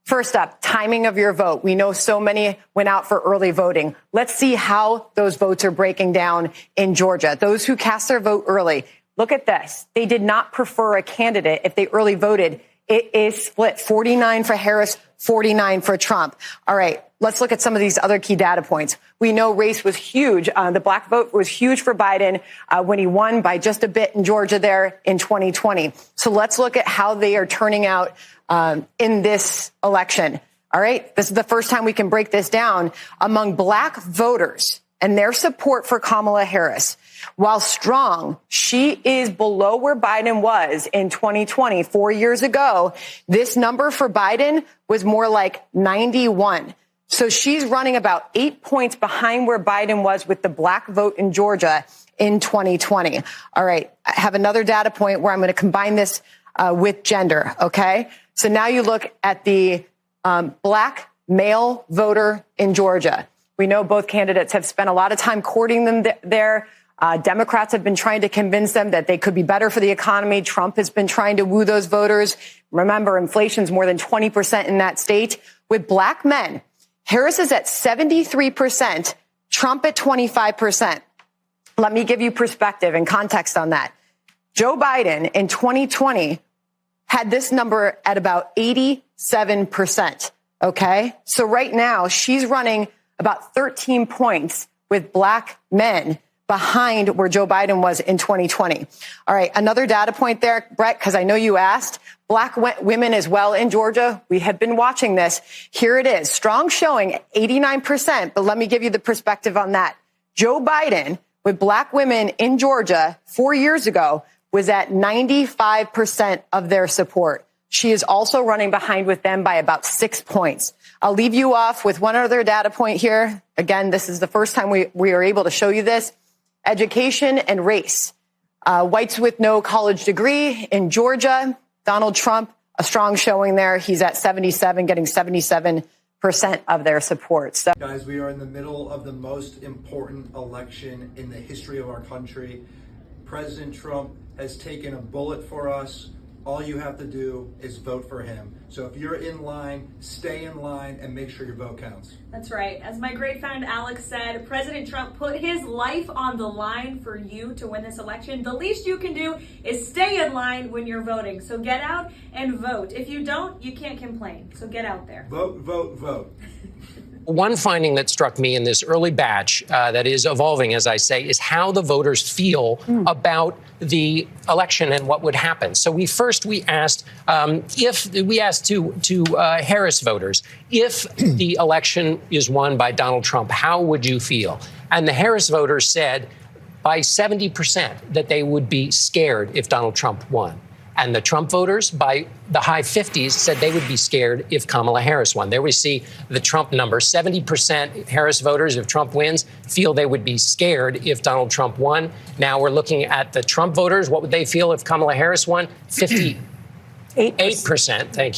First up, timing of your vote. We know so many went out for early voting. Let's see how those votes are breaking down in Georgia. Those who cast their vote early, look at this. They did not prefer a candidate if they early voted. It is split 49 for Harris, 49 for Trump. All right, let's look at some of these other key data points. We know race was huge. The black vote was huge for Biden when he won by just a bit in Georgia there in 2020. So let's look at how they are turning out in this election. All right, this is the first time we can break this down among black voters and their support for Kamala Harris. While strong, she is below where Biden was in 2020, 4 years ago. This number for Biden was more like 91. So she's running about 8 points behind where Biden was with the black vote in Georgia in 2020. All right, I have another data point where I'm going to combine this with gender, okay? So now you look at the black male voter in Georgia. We know both candidates have spent a lot of time courting them there. Democrats have been trying to convince them that they could be better for the economy. Trump has been trying to woo those voters. Remember, inflation's more than 20% in that state. With black men, Harris is at 73%, Trump at 25%. Let me give you perspective and context on that. Joe Biden in 2020 had this number at about 87%. Okay. So right now she's running about 13 points with black men behind where Joe Biden was in 2020. All right. Another data point there, Brett, because I know you asked. Black women as well in Georgia. We have been watching this. Here it is. Strong showing, 89%. But let me give you the perspective on that. Joe Biden with black women in Georgia 4 years ago was at 95% of their support. She is also running behind with them by about 6 points. I'll leave you off with one other data point here. Again, this is the first time we are able to show you this. Education and race. Whites with no college degree in Georgia. Donald Trump, a strong showing there. He's at 77, getting 77% of their support. So, guys, we are in the middle of the most important election in the history of our country. President Trump has taken a bullet for us. All you have to do is vote for him. So if you're in line, stay in line and make sure your vote counts. That's right. As my great friend Alex said, President Trump put his life on the line for you to win this election. The least you can do is stay in line when you're voting. So get out and vote. If you don't, you can't complain. So get out there. Vote, vote, vote. One finding that struck me in this early batch that is evolving, as I say, is how the voters feel about the election and what would happen. So we asked to Harris voters, if the election is won by Donald Trump, how would you feel? And the Harris voters said by 70% that they would be scared if Donald Trump won. And the Trump voters, by the high 50s, said they would be scared if Kamala Harris won. There we see the Trump number. 70% Harris voters, if Trump wins, feel they would be scared if Donald Trump won. Now we're looking at the Trump voters. What would they feel if Kamala Harris won? 58%. Thank you.